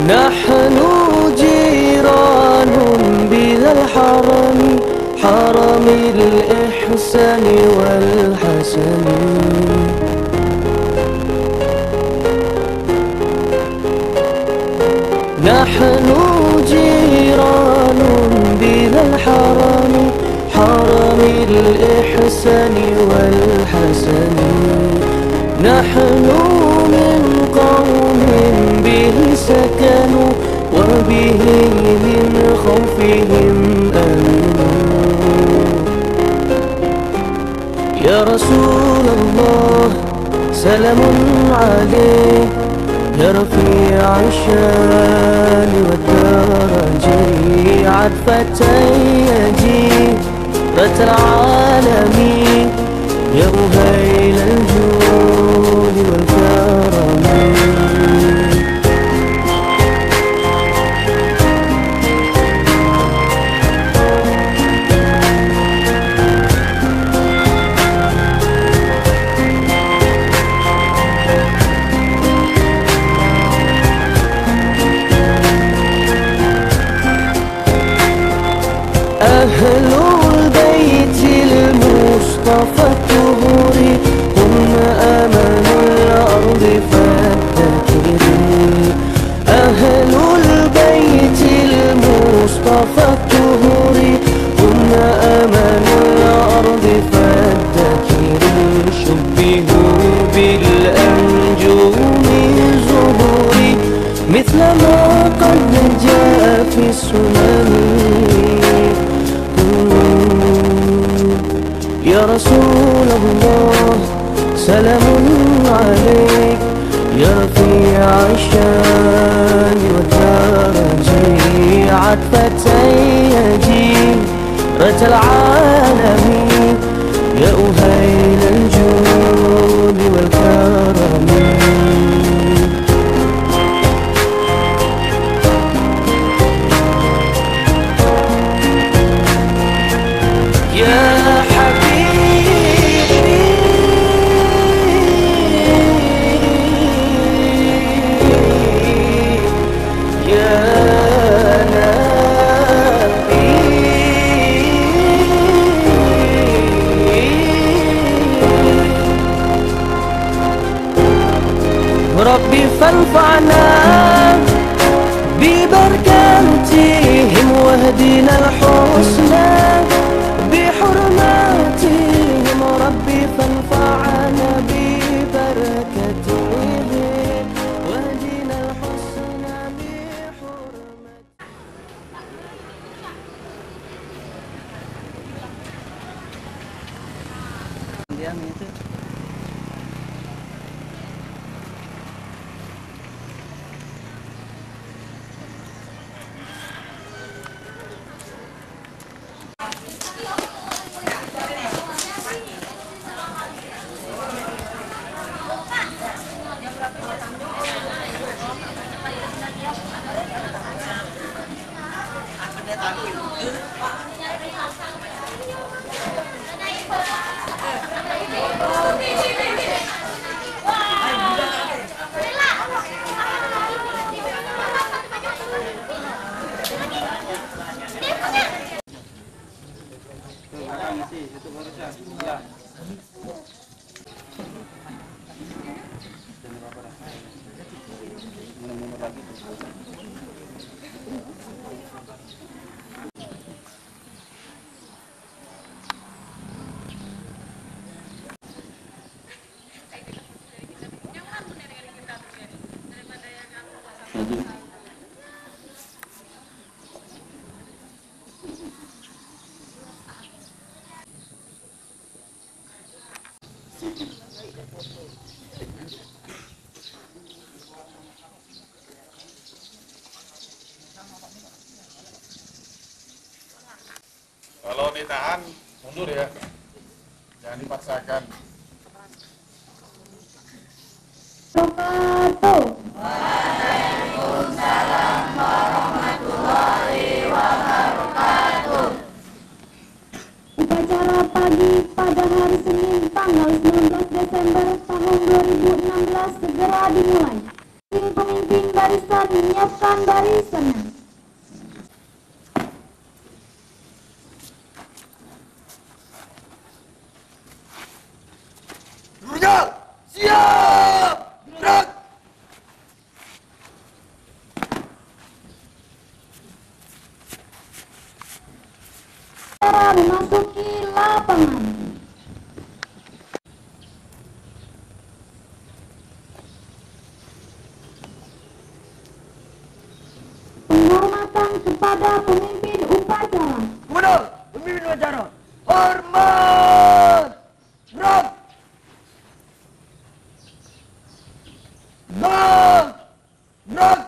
نحن جيران بذا الحرم حرم الإحسان والحسن نحن جيران بذا الحرم حرم الإحسان والحسن نحن من قوم به سكنوا وبه من خوفهم أمنوا يا رسول الله سلام عليك يا رفيع الشان والدرج عطفة جيرة العالمين يا أهيل الجود والكرم أهل البيت المصطفى الطهور هم أمل الأرض فابتكري أهل البيت المصطفى الطهور هم أمل الأرض فابتكري شبهوا بالأنجوم زهوري مثل ما قد جاء في السنن يا رسول الله سلام عليك يا رفيع الشان والدرج عطفة جيرة العالمين يا أهيل الجود والكرم ربي فانفعنا ببركاتهم واهدنا الحسنى بحرماتهم ربي فانفعنا ببركاتهم واهدنا الحسنى بحرماتهم Kalau ditahan, mundur ya, jangan dipaksakan. Waalaikumsalam warahmatullahi wabarakatuh. Upacara pagi pada hari Senin tanggal 19 Desember tahun 2016 segera dimulai. masing-masing pemimpin barisan menyiapkan barisannya. Seluruhnya siap! Gerak! Cara memasuki lapangan. Penghormatan kepada pemimpin upacara. Komandan, pemimpin upacara. Hormat! Gerak! Gerak! Gerak!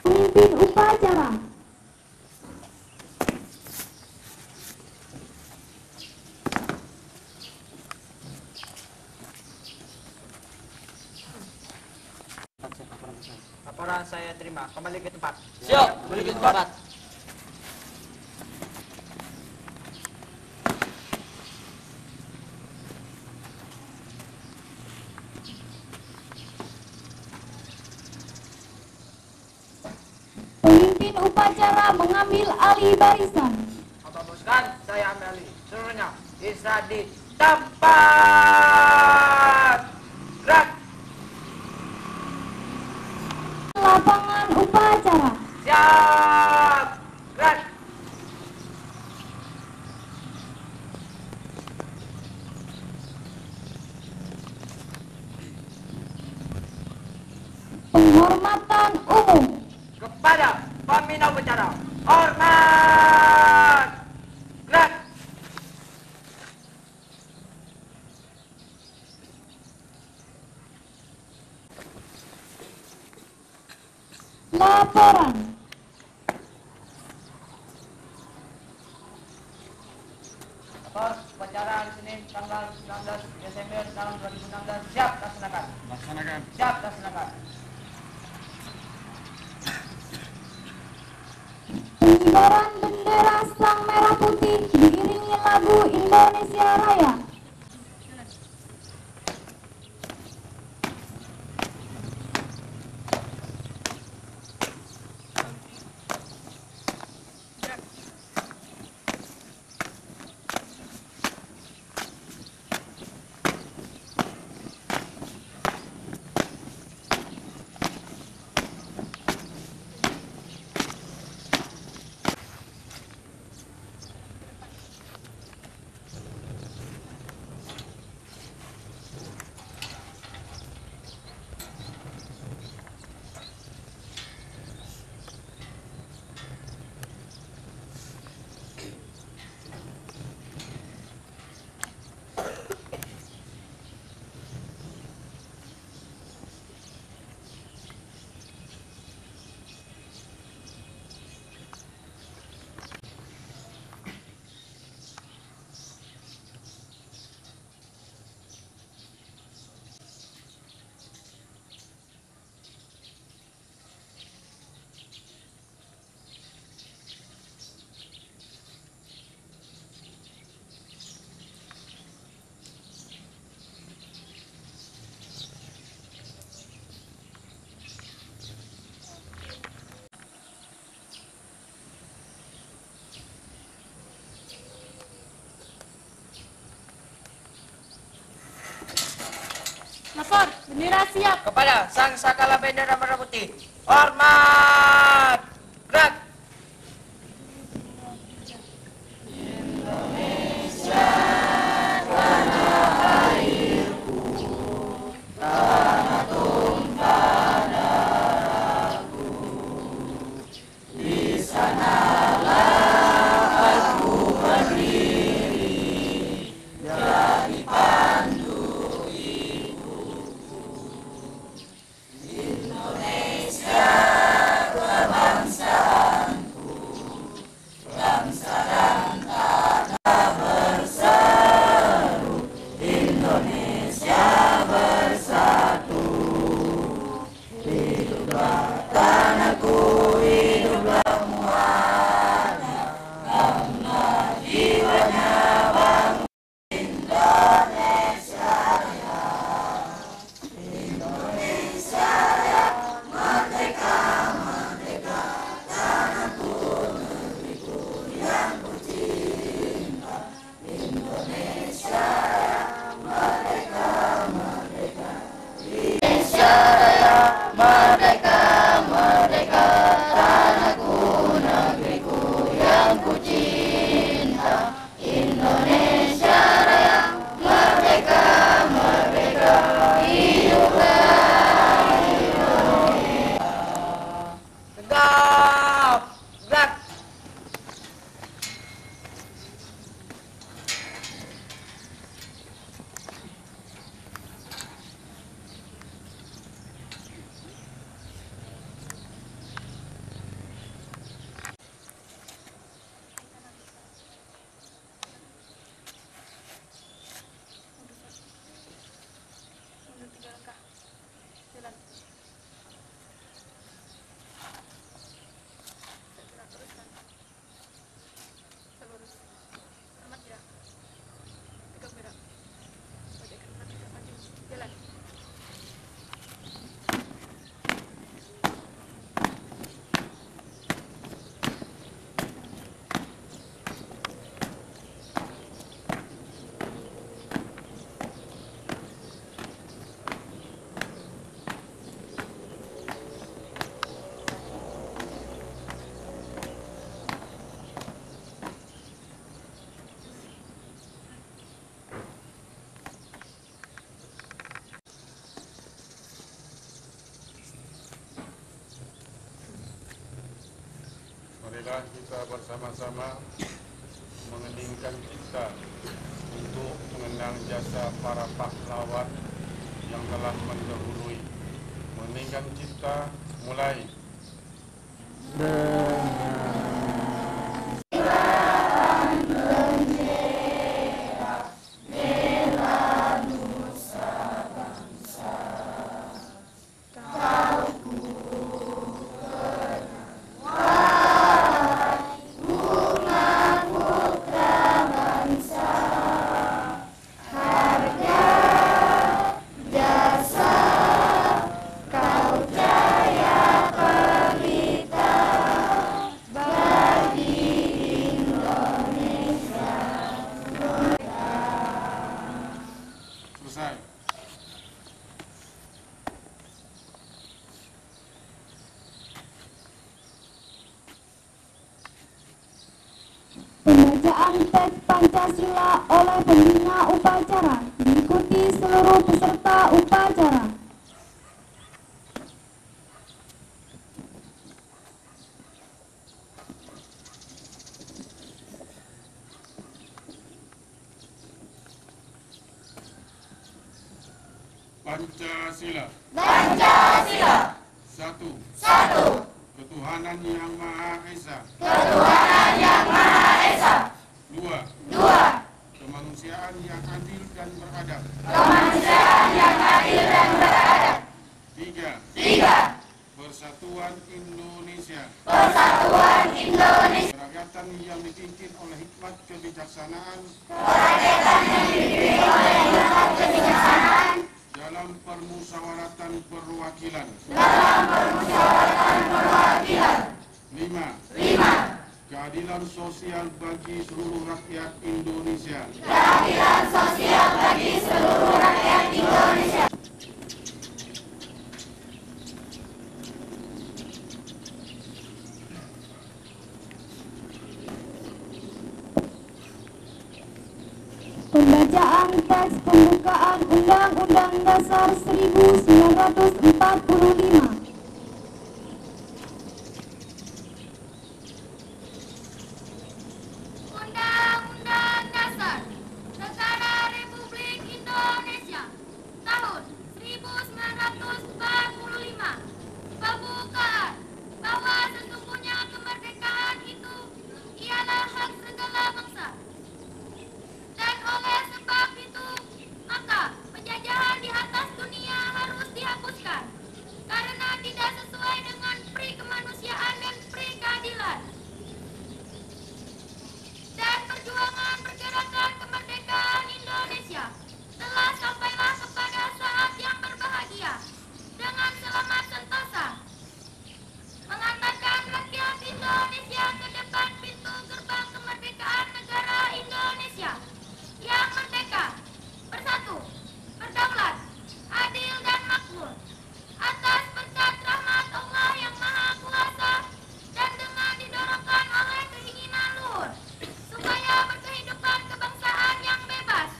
Pemimpin upacara. Laporan saya terima. Kembali ke tempat. Siap, kembali ke tempat. Pemimpin upacara mengambil alih barisan. Bapak boskan, saya ambil alih. Seluruhnya bisa di tempat. Gerak. Lapangan upacara. Siap. Gerak. Penghormatan umum. Kepada pembina upacara. Hormat. Gerak. Laporan. Lapor upacara hari Senin tanggal 19 Desember tahun 2016. Siap laksanakan. Laksanakan. Siap laksanakan. Pengibaran bendera Sang Merah Putih diiringi lagu Indonesia Raya. Lapor, bendera siap. Kepada Sang Sakala Bendera Merah Putih. Hormat. Gerak. marilah kita bersama-sama mengeningkan cipta untuk mengenang jasa para pahlawan yang telah mendahului. Mengeningkan cipta mulai. Selesai. Pembacaan teks Pancasila oleh pembina upacara diikuti seluruh peserta upacara. Pancasila. Pancasila. Satu. Ketuhanan Yang Maha Esa. Ketuhanan Yang Maha Esa. Dua. Kemanusiaan yang adil dan beradab. Kemanusiaan yang adil dan beradab. Tiga. Persatuan Indonesia. Persatuan Indonesia. Kerakyatan yang dipimpin oleh hikmat kebijaksanaan Kerakyatan yang dipimpin oleh hikmat kebijaksanaan dalam permusyawaratan perwakilan. dalam permusyawaratan perwakilan. 5. Keadilan sosial bagi seluruh rakyat Indonesia. Keadilan sosial bagi seluruh rakyat Indonesia. Pembacaan teks pembukaan Undang-Undang Dasar 1945. Undang-Undang Dasar Negara Republik Indonesia tahun 1945. Pembukaan bahwa sesungguhnya kemerdekaan itu ialah hak segala bangsa. Dan oleh sebab itu, maka penjajahan di atas dunia harus dihapuskan karena tidak sesuai dengan pri kemanusiaan dan pri keadilan. Dan perjuangan pergerakan kemerdekaan Indonesia telah sampailah kepada saat yang berbahagia dengan selamat sentosa, mengantarkan rakyat Indonesia ke depan pintu gerbang kemerdekaan negara Indonesia yang merdeka, bersatu, berdaulat, adil dan makmur, atas berkat rahmat Allah yang Maha Kuasa dan dengan didorongkan oleh keinginan luhur supaya berkehidupan kebangsaan yang bebas.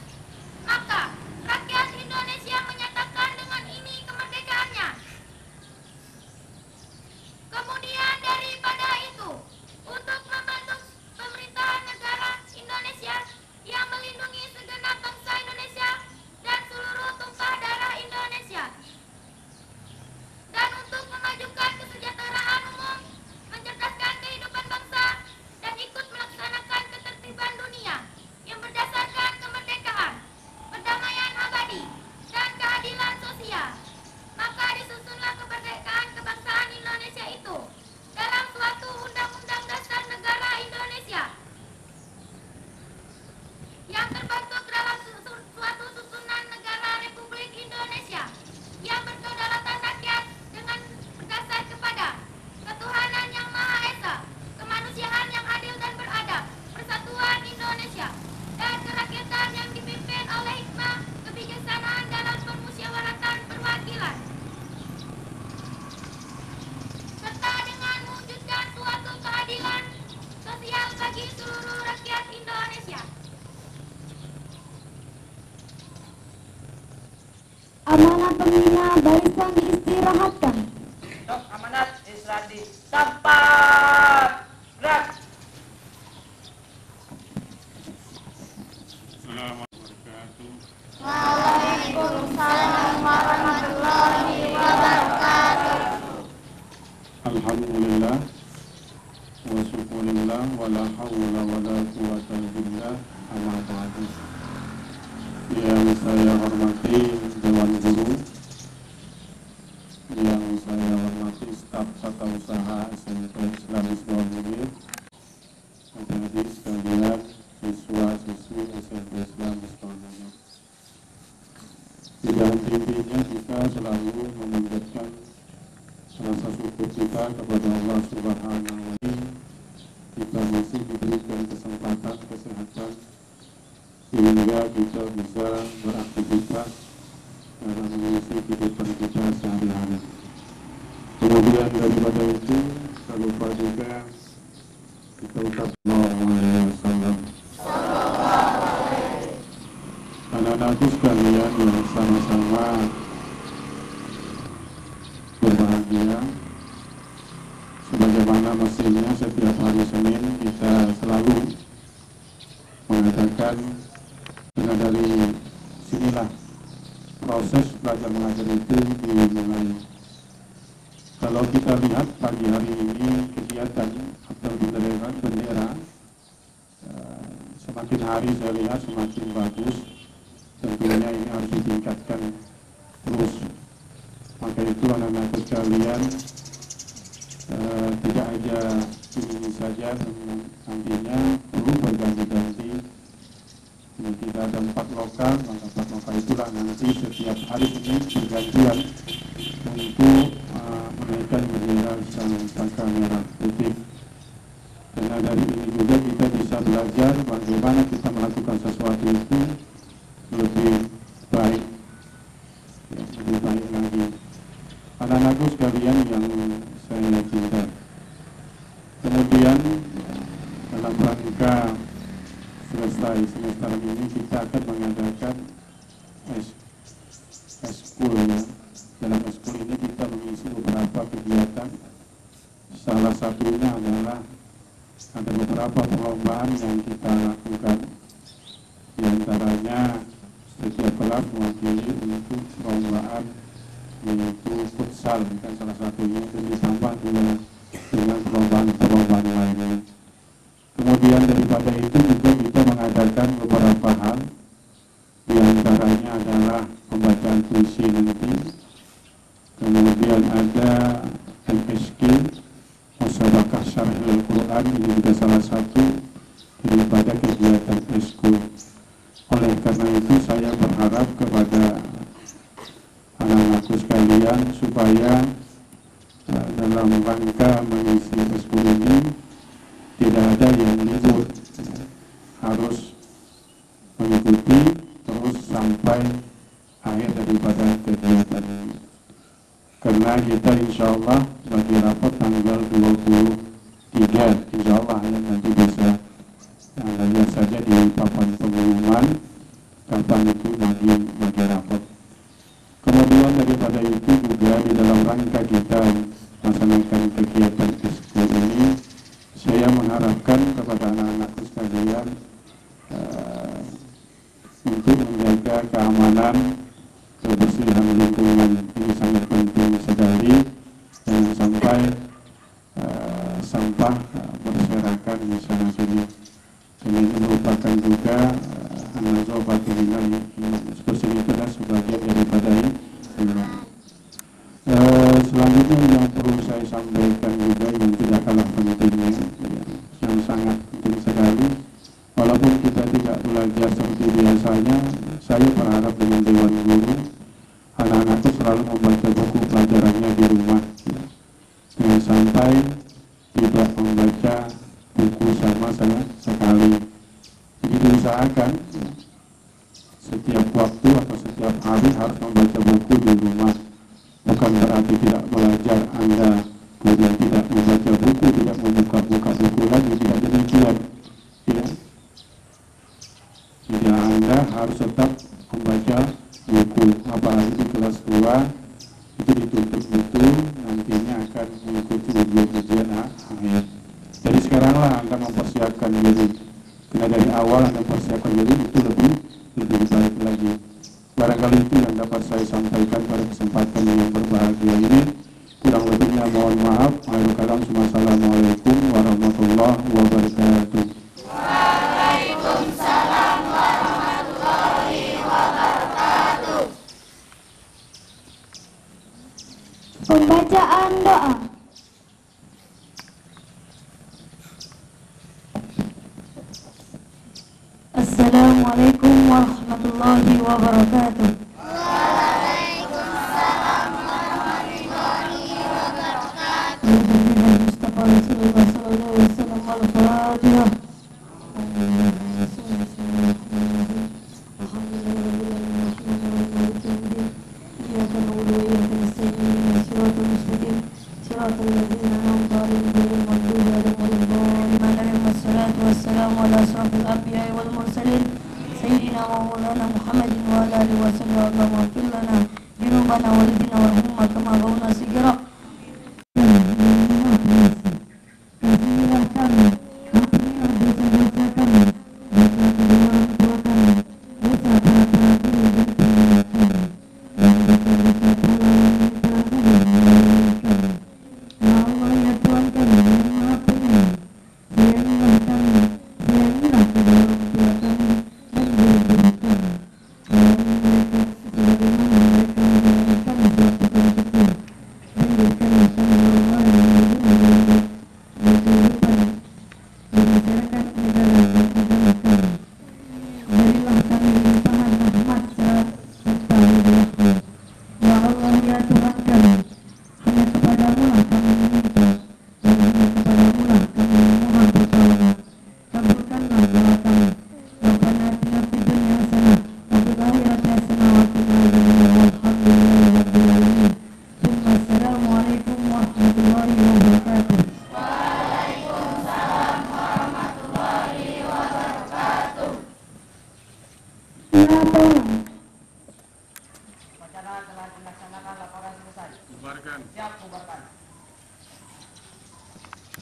Maka rakyat Indonesia menyatakan dengan ini kemerdekaannya. Kemudian daripada itu, untuk membentuk pemerintahan negara Indonesia yang melindungi segenap bangsa Indonesia dan seluruh tumpah darah Indonesia, dan untuk memajukan kesejahteraan umum, mencerdaskan kehidupan bangsa, dan ikut melaksanakan ketertiban dunia yang berdasarkan kemerdekaan, perdamaian abadi, dan keadilan sosial. Maka disusunlah kemerdekaan kebangsaan Indonesia itu dalam suatu undang-undang dasar negara Indonesia yang terbentuk dalam suatu susunan negara Republik Indonesia yang berkedaulatan rakyat dengan berdasar kepada ketuhanan yang Maha Esa, kemanusiaan yang adil dan beradab, persatuan Indonesia, dan kerakyatan yang dipimpin oleh hikmah kebijaksanaan dalam permusyawaratan perwakilan, serta dengan mewujudkan suatu keadilan sosial bagi seluruh rakyat Indonesia. Amanat pembina barisan diistirahatkan. Untuk amanat istirahat di tempat. Gerak. wabarakatuh. Waalaikumsalam warahmatullahi wabarakatuh. Alhamdulillah wa syukurillah wa la hawla wa la quwwata billah amma ba'du. Yang saya hormati Dewan Guru, yang saya hormati staf tata usaha SMP Islam Islam Munir, adik-adik sekalian, siswa-siswi SMP Islam Islam Munir. Tidak henti-hentinya kita selalu memanjatkan rasa syukur kita kepada Allah Subhanahu wa Ta'ala. Kita masih diberikan kesempatan kesehatan sehingga kita bisa beraktivitas dalam mengisi kehidupan kita sehari-hari. Kemudian daripada itu, tak lupa juga kita ucap Sallallahu Alaihi Wasallam. Anak-anakku sekalian yang sama-sama berbahagia, sebagaimana mestinya setiap hari Senin kita selalu mengatakan, karena dari sinilah proses belajar mengajar itu dimulai. Kalau kita lihat pagi hari ini kegiatan atau bendera semakin hari saya lihat semakin bagus. Tentunya ini harus ditingkatkan terus. Maka itu anak-anak sekalian, tidak aja ini saja, nantinya perlu berganti-ganti. Kita ada 4 lokal, maka 4 lokal itulah nanti setiap hari ini bergantian untuk menaikkan bendera Saka Merah Putih. Karena dari ini juga kita bisa belajar bagaimana kita melakukan sesuatu itu lebih baik, lebih baik lagi. Anak-anakku sekalian yang saya cinta. Kemudian dalam rangka selesai semester ini kita akan mengadakan eskul ya. Dalam eskul ini kita mengisi beberapa kegiatan. Salah satunya adalah ada beberapa perlombaan yang kita lakukan. Di antaranya setiap kelas mewakili untuk perlombaan yaitu futsal, kan salah satunya, dan ditambah dengan perlombaan lainnya. Kemudian daripada itu juga kita mengadakan beberapa hal, di antaranya adalah pembacaan puisi nanti, kemudian ada MSQ, Musabaqah Syarh Al-Quran, ini juga salah satu daripada kegiatan eskul. Oleh karena itu saya berharap kepada anak-anakku sekalian supaya dalam rangka mengisi eskul ini tidak ada yang libur, harus mengikuti terus sampai akhir daripada kegiatan ini. Karena kita insya Allah bagi rapat tanggal 23 insya Allah ya, nanti bisa lihat saja di papan pengumuman kapan itu bagi rapat. Kemudian daripada itu juga di dalam rangka kita melaksanakan kegiatan eskul ini, saya mengharapkan kepada anak-anakku sekalian untuk menjaga keamanan, kebersihan lingkungan. Ini sangat penting sekali. Jangan sampai sampah berserakan di sana sini. Ini merupakan juga seperti itu adalah sebagian daripada ini. Selanjutnya yang perlu saya sampaikan juga yang tidak kalah pentingnya, yang sangat penting sekali, walaupun kita tidak belajar seperti biasanya, saya berharap dengan Dewan Guru, anak-anakku selalu membaca buku pelajarannya di rumah, jangan sampai tidak membaca buku sama sekali. Jadi diusahakan setiap waktu atau setiap hari harus membaca buku di rumah. Bukan berarti tidak belajar Anda kemudian tidak membaca buku, tidak membuka buku lagi, tidak demikian ya. Jadi Anda harus tetap membaca buku, apalagi di kelas 2 itu dituntut betul, nantinya akan mengikuti ujian akhir. Jadi sekaranglah Anda mempersiapkan diri Karena dari awal Anda persiapkan diri itu lebih baik lagi. Barangkali itu yang dapat saya sampaikan pada kesempatan yang berbahagia ini. Kurang lebihnya mohon maaf. Akhirul kalam, Assalamualaikum warahmatullahi wabarakatuh. Waalaikumsalam warahmatullahi wabarakatuh. Pembacaan doa. Assalamualaikum warahmatullahi wabarakatuh. Waalaikumsalam warahmatullahi wabarakatuh. Mustafa Rasulullah sallallahu alaihi wasallam al-Fatihah. Wassalamu ala asrafil anbiya'i wal mursalin sayyidina wa maulana Muhammadin wa ala alihi wa sallam. Allahumma ighfir lana dhunubana wa walidina warhamna kama rawna sigira. Kasihlah kami, ampunilah dosa-dosa kami, dosa kedua orang tua kami, dosa para penghulu dan penghulu kami, dan dosa-dosa pula yang telah kami mengalami kami. Ya Allah, ya Tuhan kami yang Maha Penyayang, sayangilah kami, sayangilah kedua orang tua kami dan guru-guru kami. Sayangi mereka sebagaimana mereka menyayangi kami sewaktu kami kecil, dan berikanlah kami orang-orang yang berguna di kehidupan di masyarakat negara dan agama kami. Berilah kami limpahan rahmat serta hidayah. Ya Allah, ya Tuhan kami, hanya kepadamu lah kami meminta, dan hanya kepadamu lah kami memohon pertolongan. Kabulkanlah doa kami. Rabbana atina fid dunya hasanah wa fil akhirati hasanah wa qina adzabannar. Walhamdulillahi rabbil alamin. Tsumma assalamualaikum warahmatullahi wabarakatuh. Waalaikumsalam warahmatullahi wabarakatuh. Ya Tuhan, Upacara telah dilaksanakan, laporan selesai. Bubarkan. Siap, bubarkan.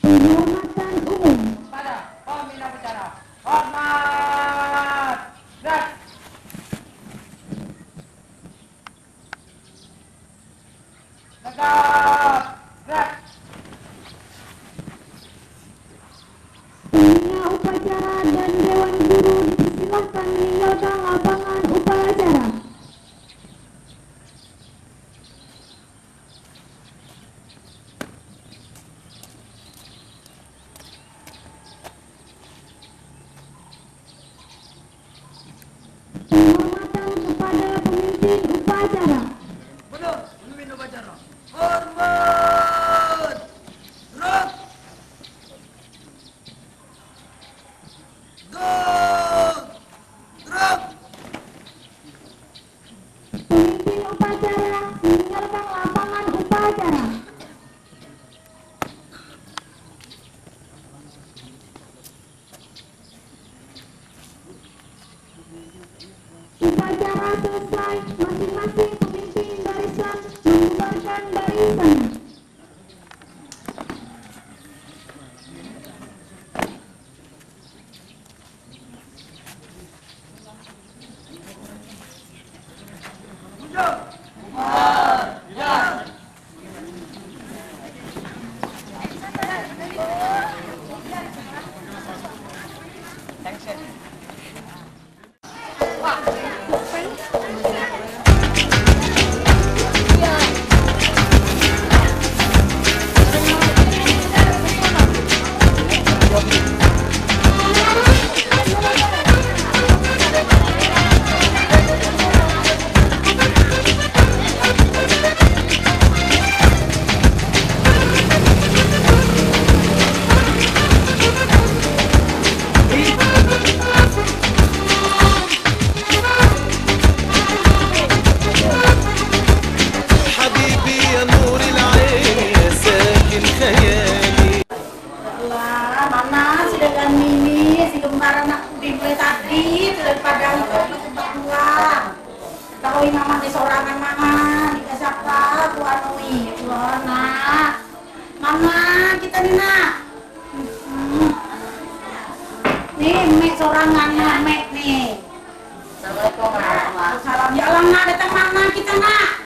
penghormatan umum. Pada pembina bicara. Hormat. Gerak. Tegap. Gerak. Pembina upacara dan Dewan Guru dipersilahkan meninggalkan lapangan upacara. Penghormatan kepada pemimpin upacara. Benar, pemimpin upacara. Hormat. Gerak. Gerak. Pemimpin upacara meninggalkan lapangan upacara. Upacara selesai, masing-masing pemimpin barisan membubarkan barisan. Tahu mama di sorangan mama, di siapa aku anui, nak, mama kita nih nak, nih Mek sorangan Mek nih. Assalamualaikum warahmatullahi Salam ya Allah nak datang mana kita nak.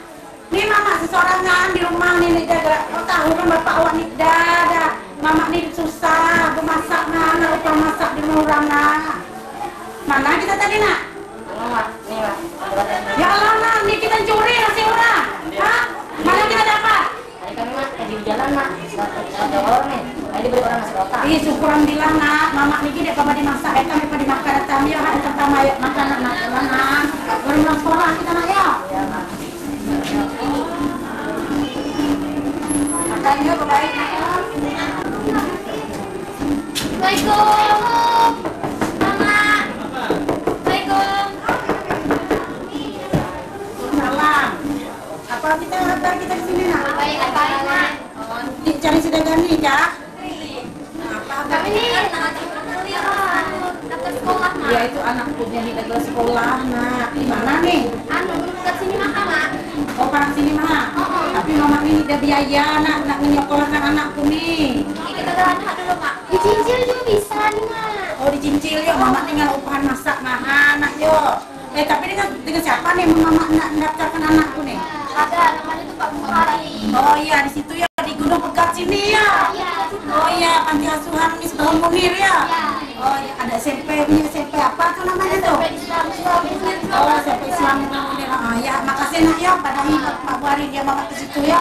Nih mama sesorangan di rumah nih jaga. Kau tahu kan bapak awak nih dah. Mama nih susah, bemasak mana upah masak di orang nak. Mana kita tadi nak? Ya Allah nak, nih kita curi nasi orang. Hah? Mana kita dapat? Tadi kami mak di jalan mak, ada orang nih. Tadi beli orang nasi kotak. Ih, syukuran bilang nak, mama nih gede apa dimasak, kami pada makan datang ya, ada pertama yuk makan nak jalanan. Baru pulang sekolah kita nak ya. Iya mak. Makan yuk baik nak ya. Assalamualaikum. Mama. Assalamualaikum. Salam. Apa kita di sini nak? Baik, Mak. Cari sedangkan nih kak. Apa Kami ini daftar sekolah, Mak. Ya itu anakku jadi ke sekolah nak. Di mana nih? Anu, dekat sini makan, Mak. Oh parang sini mah. Tapi mama ini udah biaya nak menyekolahkan anakku nih. Ini kita berangkat dulu, Mak. Dicicil juga bisa nih, Mak. Oh dicincil ya, mama tinggal upahan masak nah anak yo. Tapi dengan siapa nih mama nak mendaftarkan anakku nih? Ada, namanya tuh Pak Bukhari. Oh iya di situ ya di Gunung Pegat sini ya. Iya. Oh iya panti asuhan Misbahul Munir ya. Iya. Oh iya ada SMP punya SMP apa tuh namanya tuh? Islam. Oh SMP Islam Munir. Ah ya makasih nak ya pada Pak Bukhari dia bawa ke situ ya.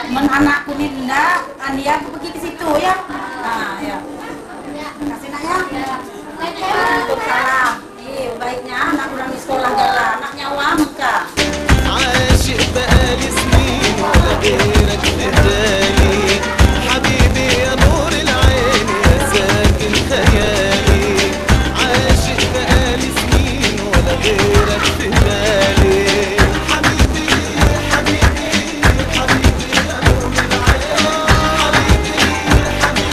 Men anakku nih ndak, dia pergi ke situ ya. Nah ya. Makasih nak ya. Waalaikumsalam. Iya baiknya anak udah di sekolah jalan, anaknya Wamka. عاشق بقالي سنين ولا غيرك في بالي حبيبي يا نور العين يا ساكن خيالي عاشق بقالي سنين ولا غيرك في بالي حبيبي حبيبي حبيبي يا نور العين حبيبي حبيبي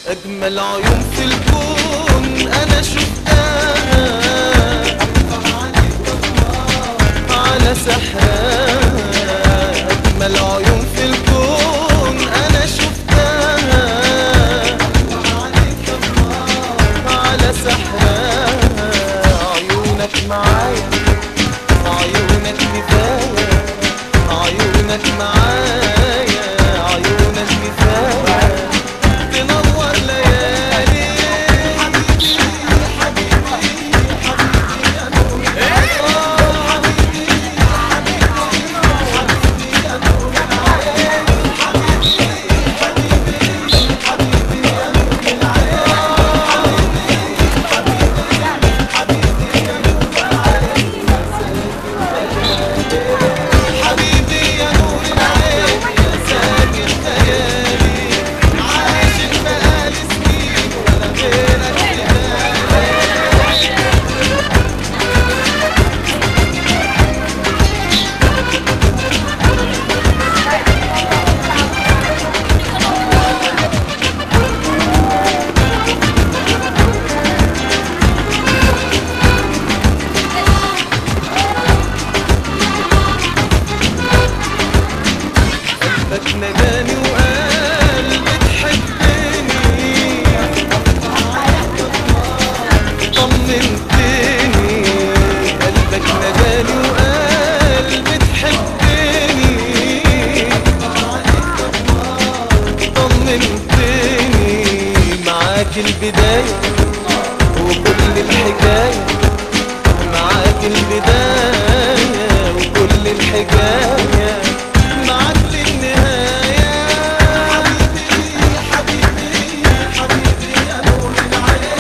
أجمل عيون في الكون أنا شفتها على سحرها. أجمل عيون في الكون أنا شفتها على سحرها. عيونك معايا، عيونك كفاية، عيونك معايا، عيونك كفاية تنور ليالي. حبيبي حبيبي حبيبي يا نور حبيبي حبيبي يا نور العين. حبيبي حبيبي حبيبي يا نور العين. حبيبي يا نور العين. حبيبي يا نور العين يا ساكن خيالي. عاشق بقالي سنين ولا غيرك قلبك ناداني وقال بتحبني. طمنتني قلبك ناداني وقال بتحبني. طمنتني معاك البداية وكل الحكاية. معاك البداية وكل الحكاية. معاك للنهاية. حبيبي حبيبي حبيبي يا نور العين.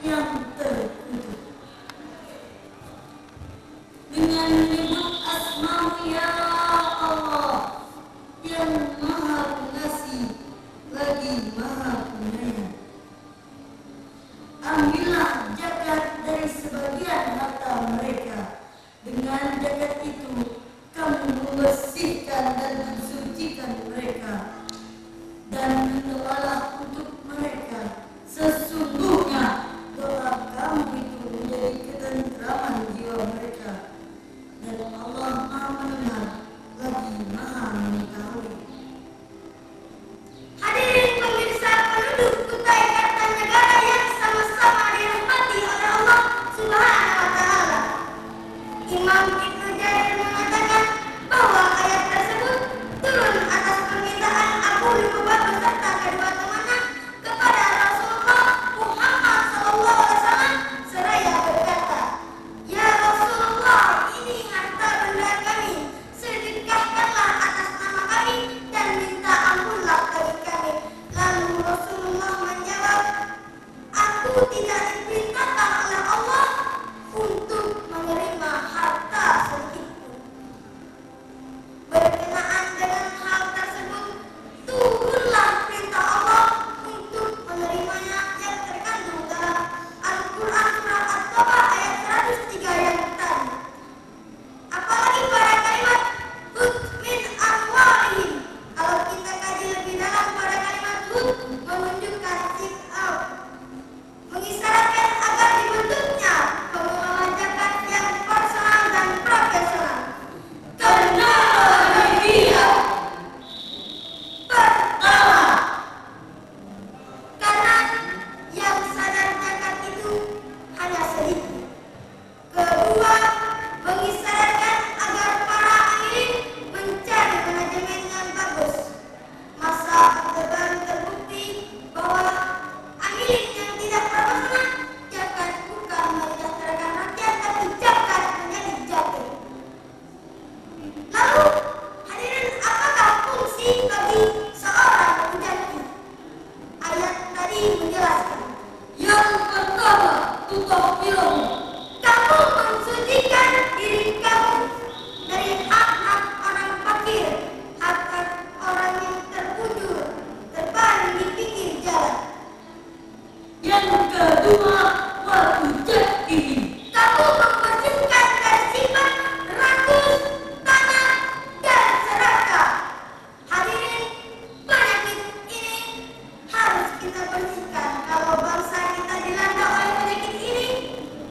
yang terkutuk. Dengan menyebut asma-Mu ya Allah yang maha pengasih lagi maha penyayang. Ambillah zakat dari sebagian harta mereka. Dengan zakat itu Kamu membersihkan dan mensucikan mereka, dan berdoalah untuk mereka. Sesungguhnya doa Kamu itu menjadi ketenteraman jiwa mereka, dan Allah Maha mendengar lagi Maha mengetahui. Hadirin pemirsa penduduk Kutai Kartanegara yang sama-sama dirahmati oleh Allah Subhanahu wa Ta'ala. Imam Ibnu Jarir mengatakan bahwa ayat tersebut turun atas permintaan Abu Lubabah beserta kedua temannya kepada Rasulullah Muhammad SAW seraya berkata, "Ya Rasulullah, ini harta benda kami, sedekahkanlah atas nama kami dan minta ampunlah bagi kami." Lalu Rasulullah menjawab, "Aku tidak diperintahkan oleh Allah untuk menerima harta sedikitpun." Berkenaan dengan hal tersebut, turunlah perintah Allah untuk menerimanya yang terkandung dalam Al-Quran Surat At-Taubah ayat 103 yang tadi. Apalagi pada kalimat hud min amwalihim. Kalau kita kaji lebih dalam pada kalimat hud, menunjukkan sikap, mengisyaratkan agar dibentuknya pengelola zakat yang personal dan profesional. Karena dia pertama, karena yang sadar zakat itu hanya sedikit. Kedua, mengisyaratkan agar para amilin mencari manajemen yang bagus. Masa depan terbukti bahwa amilin yang tidak profesional, zakat bukan menyejahterakan rakyat, tapi zakat menjadi jatuh. Lalu, hadirin, apakah fungsi bagi seorang mujahid? Ayat tadi menjelaskan, Yang pertama, tutahhirhum. kamu mensucikan diri kamu dari hak-hak orang fakir, hak-hak orang yang terkujur, terbaring di pinggir jalan. Yang kedua, wa tuzakkihim. Kamu membersihkan dari sifat rakus, tanah, dan serakah. Hadirin, penyakit ini harus kita bersihkan. Kalau bangsa kita dilanda oleh penyakit ini,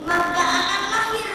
maka akan lahir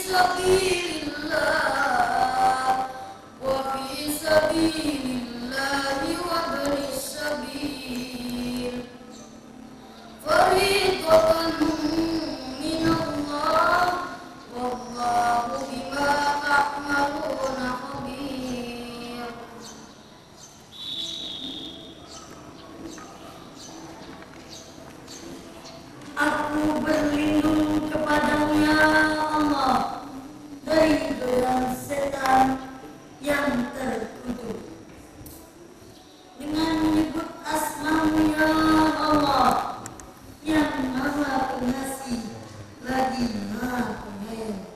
sabilillah wa fi sabilillahi wa bani sabil fariidatan minallah wallahu bima ta'maluna khabir. Aku berlindung kepada-Nya Allah dari godaan setan yang terkutuk. Dengan menyebut asma-Mu ya Allah yang Maha Pengasih lagi Maha Penyayang.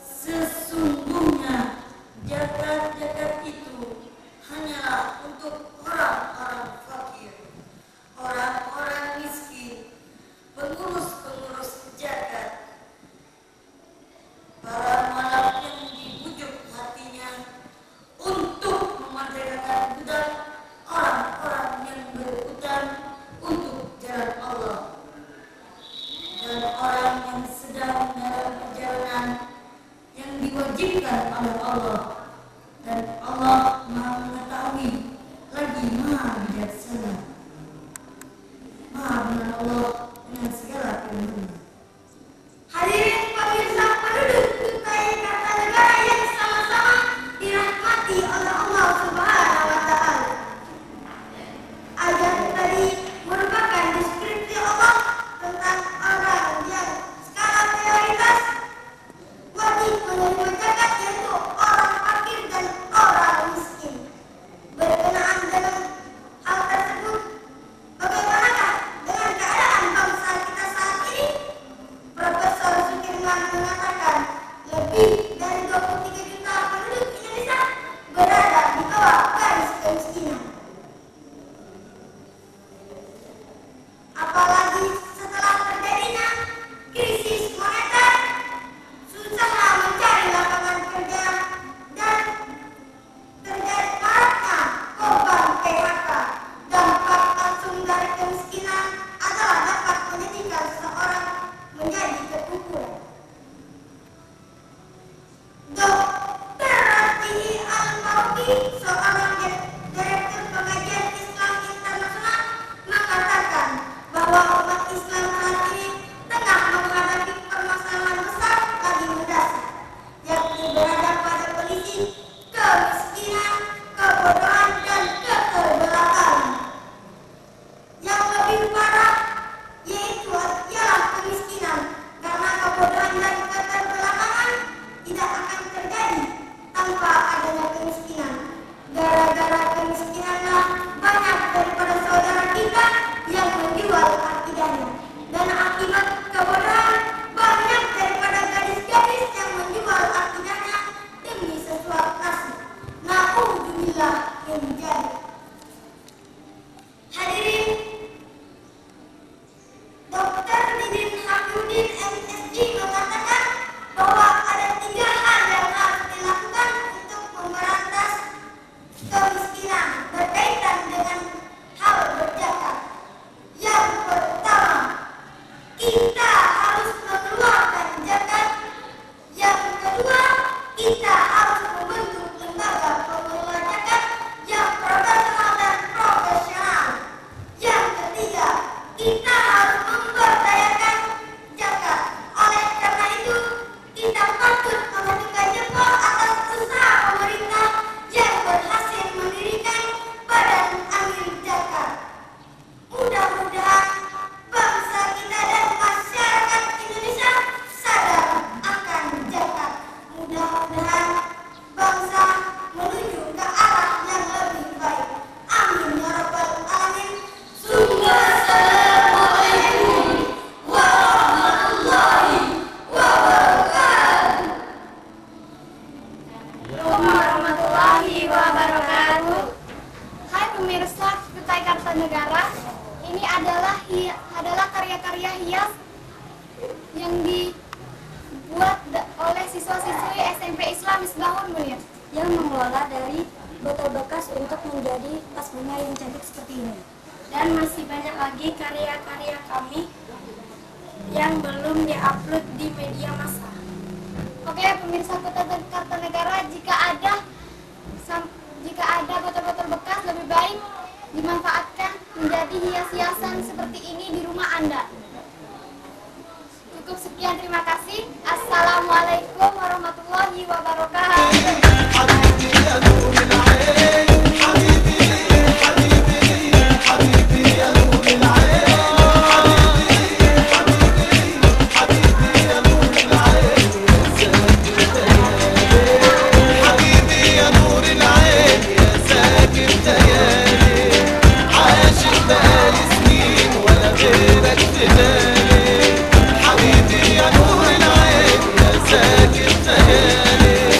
Sesungguhnya zakat-zakat itu hanyalah untuk orang-orang fakir, orang-orang miskin, pengurus-pengurus zakat, para malak yang dibujuk hatinya untuk memerdekakan budak, orang-orang yang berhutang untuk jalan Allah, dan orang yang sedang dalam perjalanan yang diwajibkan oleh Allah, dan Allah Maha mengetahui lagi Maha bijaksana. Maha benar Allah dengan segala firman-Nya. Hadirin pemirsa penduduk Kutai Kartanegara yang sama-sama dirahmati oleh Allah Subhanahu wa Ta'ala. Ayat tadi merupakan deskripsi Allah tentang orang yang skala prioritas wajib menerima zakat, yaitu orang fakir dan orang miskin. Berkenaan dengan hal tersebut, bagaimanakah dengan keadaan bangsa kita saat ini? Profesor Sukirman mengatakan lebih dari 23 juta penduduk Indonesia berada di bawah garis kemiskinan. Apalagi setelah terjadinya krisis moneter, susahlah mencari lapangan kerja, dan terjadi maraknya korban PHK. Dampak langsung dari kemiskinan adalah dapat menjadikan seseorang menjadi kekukuran. Dr. Ratihi Al-Mauti, seorang direktur pengajian Islam internasional, mengatakan bahwa umat Islam saat ini tengah menghadapi permasalahan besar lagi mendasar, yakni berada pada kondisi kemiskinan, kebodohan, dan keterbelakangan. Yang lebih parah yaitu ialah kemiskinan, karena kebodohan dan keterbelakangan tidak akan terjadi tanpa adanya kemiskinan. Gara-gara kemiskinanlah banyak daripada saudara kita yang menjual akidahnya, dan akibat kebodohan banyak daripada gadis-gadis yang menjual akidahnya demi sesuap nasi. Na'udzubillah min dzalik. Hadirin, Dr. Didin Hamidudin MSD mengatakan bahwa ada 3 hal yang harus dilakukan untuk memberantas kemiskinan berkaitan dengan hal berzakat. Yang pertama, kita harus mengeluarkan zakat. Yang kedua, kita harus membentuk lembaga pengelola zakat yang profesional dan profesional. Yang ketiga, kita harus memberdayakan zakat. Oleh karena itu, kita patut mengajukan jempol atas usaha pemerintah yang berhasil mendirikan Badan Amil Zakat. Mudah-mudahan bangsa kita dan masyarakat Indonesia sadar akan zakat. Mudah-mudahan bangsa menuju ke arah yang lebih baik. Amin ya rabbal alamin. Assalamualaikum warahmatullahi wabarakatuh. Warahmatullahi wabarakatuh. Hai pemirsa Kutai Kartanegara, ini adalah karya-karya hias yang dibuat oleh siswa-siswi SMP Islam Misbahun Munir yang mengolah dari botol bekas untuk menjadi tas bunga yang cantik seperti ini. dan masih banyak lagi karya-karya kami yang belum diupload di media massa. Oke, pemirsa Kota Kartanegara, jika ada botol-botol bekas, lebih baik dimanfaatkan menjadi hias-hiasan seperti ini di rumah Anda. Cukup sekian, terima kasih. Assalamualaikum warahmatullahi wabarakatuh. حبيبي يا نور العين يا ساكن خيالي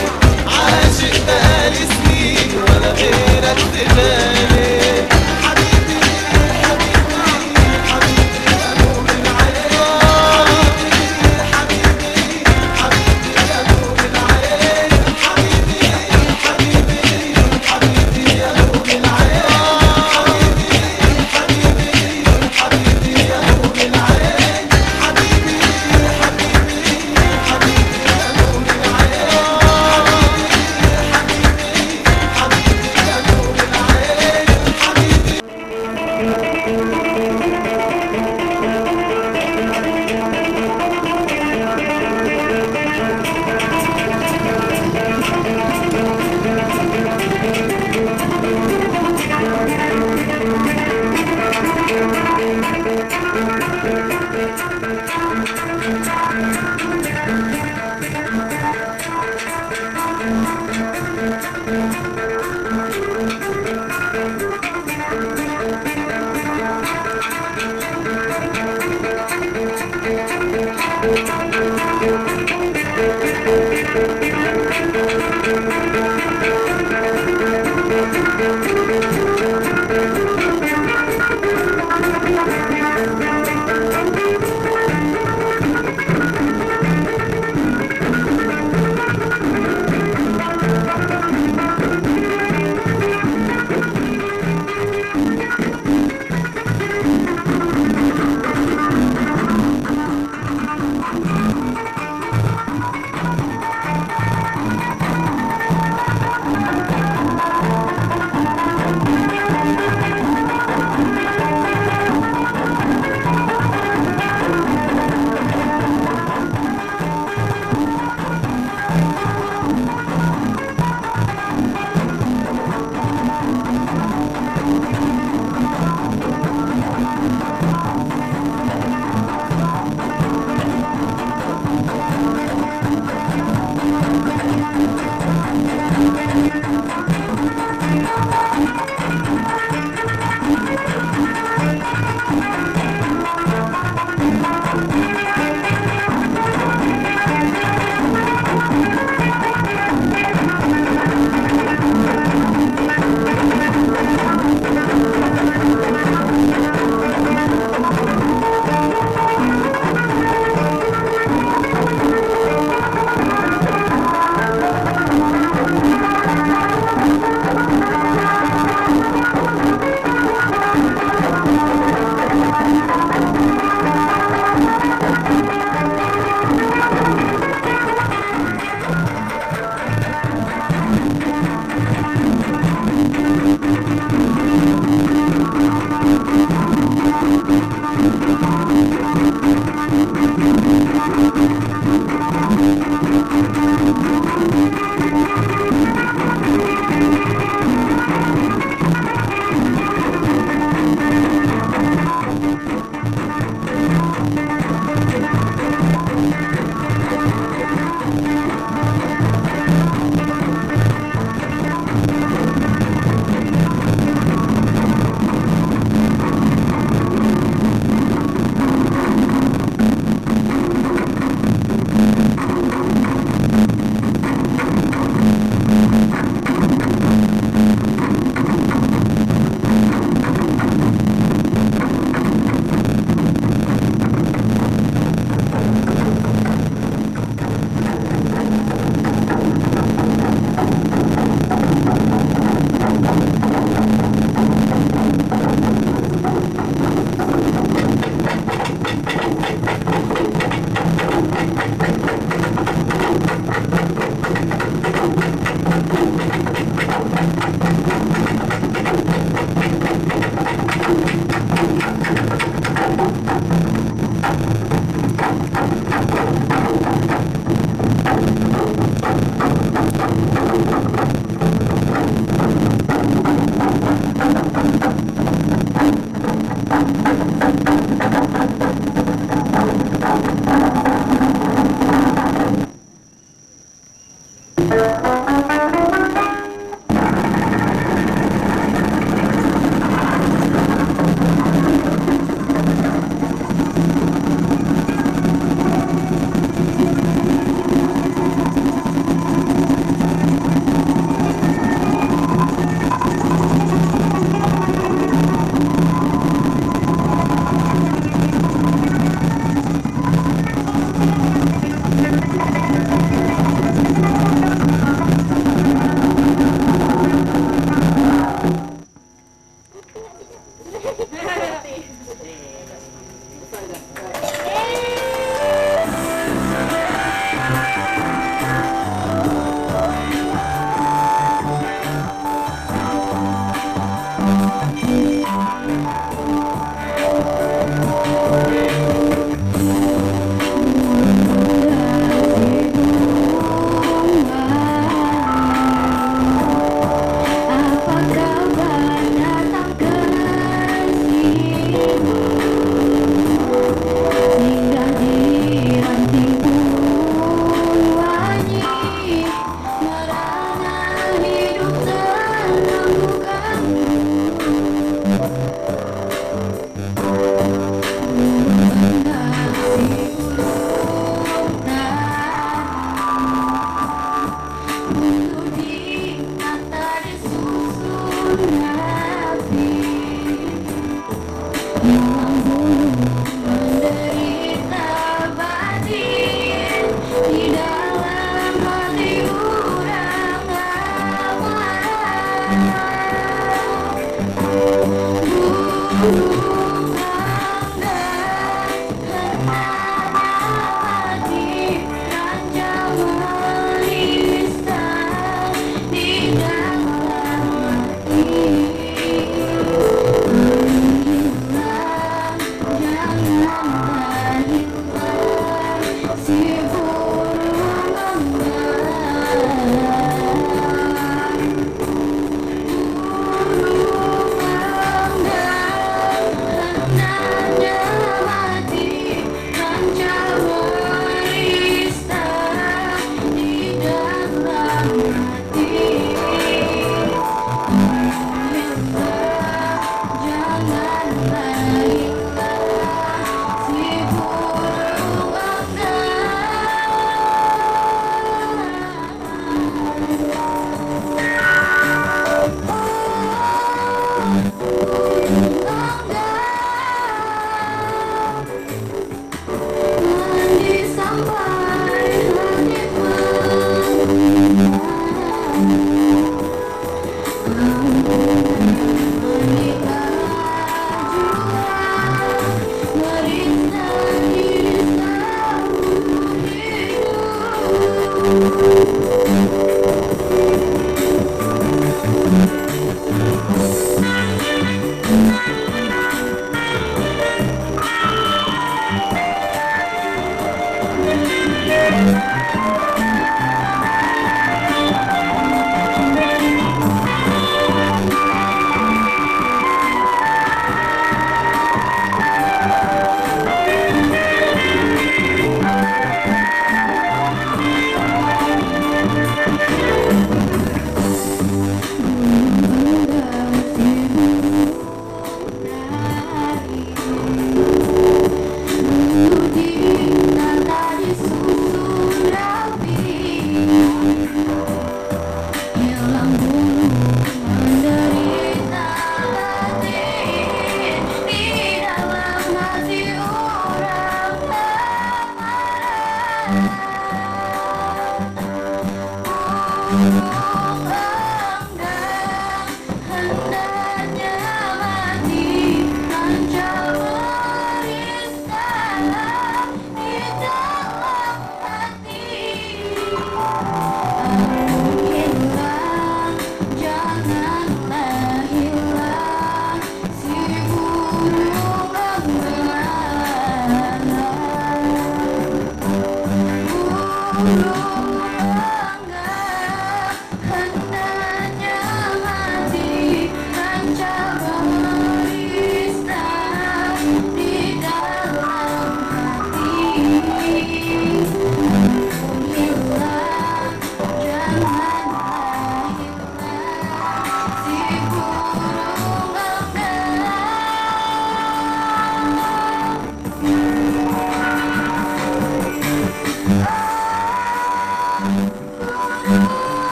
Merana hidup tenang bukan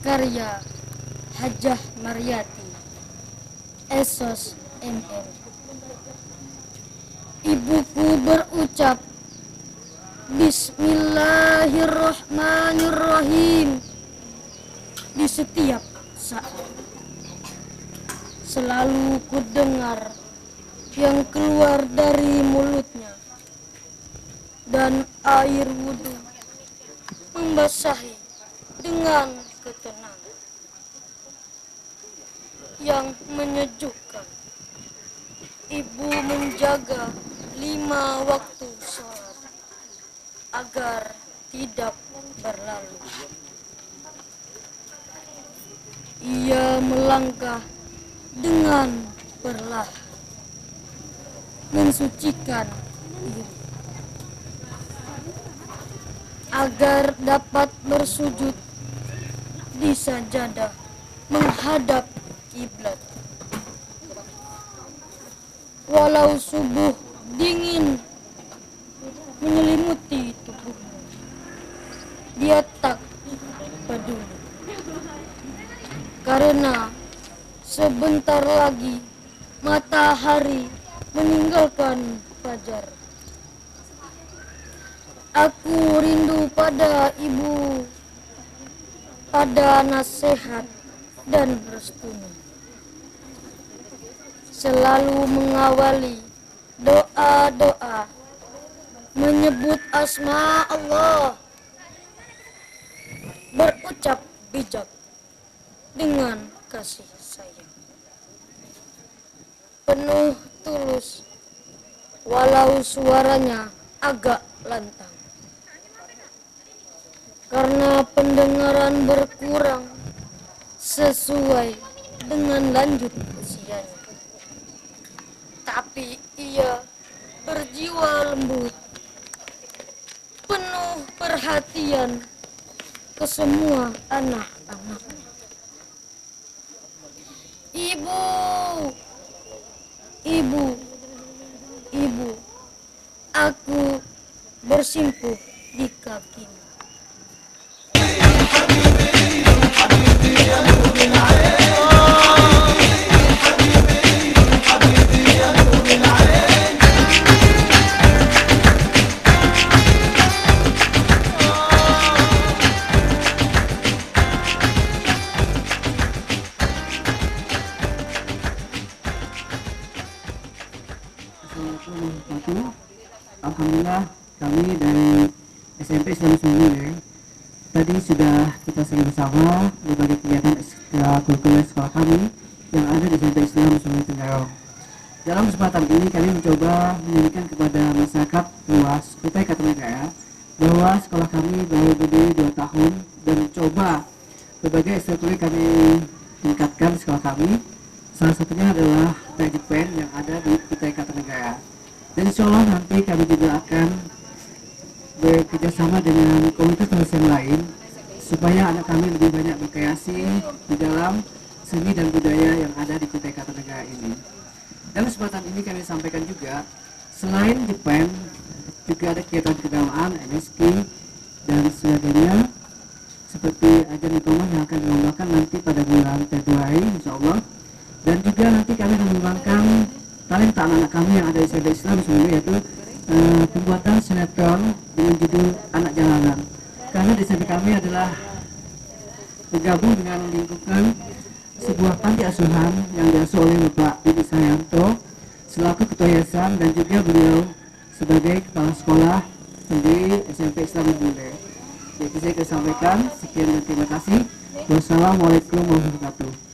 Karya Hajah Maryati, Esos MM. Ibuku berucap, Bismillahirrahmanirrahim di setiap saat. Selalu ku dengar yang keluar dari mulutnya, dan air wudhu membasahi dengan ketenangan yang menyejukkan. Ibu menjaga 5 waktu sholat agar tidak berlalu. Ia melangkah dengan perlahan, mensucikan diri agar dapat bersujud di sajadah menghadap kiblat. Walau subuh dingin menyelimuti tubuhnya, dia tak peduli, karena sebentar lagi matahari meninggalkan Fajar. Aku rindu pada ibu, pada nasihat dan restunya. Selalu mengawali doa-doa, menyebut asma Allah, berucap bijak dengan kasih sayang, penuh tulus walau suaranya agak lantang, karena pendengaran berkurang sesuai dengan lanjut usianya. Tapi ia berjiwa lembut, penuh perhatian ke semua anak-anaknya. Ibu, ibu, ibu, aku bersimpuh di kakimu. Alhamdulillah kami dari SMP Islam Sungai tadi sudah kita sering bersama berbagai kegiatan ekstrakurikuler sekolah kami yang ada di SMP Islam Sungai Tenggarong. Dalam kesempatan ini kami mencoba menunjukkan kepada masyarakat luas Kutai Kartanegara bahwa sekolah kami baru berdiri 2 tahun dan mencoba berbagai ekstrakurikuler kami tingkatkan di sekolah kami. Salah satunya adalah Tajipen yang ada di Kutai Kartanegara. Dan insya Allah nanti kami juga akan bekerjasama dengan komunitas yang lain supaya anak kami lebih banyak berkreasi di dalam seni dan budaya yang ada di Kutai Kartanegara ini. Dalam kesempatan ini kami sampaikan juga selain Jepen juga ada kegiatan keagamaan, MSK dan sebagainya seperti ajang diploma yang akan dilombakan nanti pada bulan Februari insya Allah. Dan juga nanti kami akan mengembangkan talenta anak-anak kami yang ada di SMP Islam Sungai, yaitu pembuatan sinetron dengan judul Anak Jalanan. Karena di SMP kami adalah bergabung dengan lingkungan sebuah panti asuhan yang diasuh oleh Bapak Didi Sayanto selaku ketua yayasan dan juga beliau sebagai kepala sekolah di SMP Islam Sungai. Jadi saya sampaikan sekian dan terima kasih. Wassalamualaikum warahmatullahi wabarakatuh.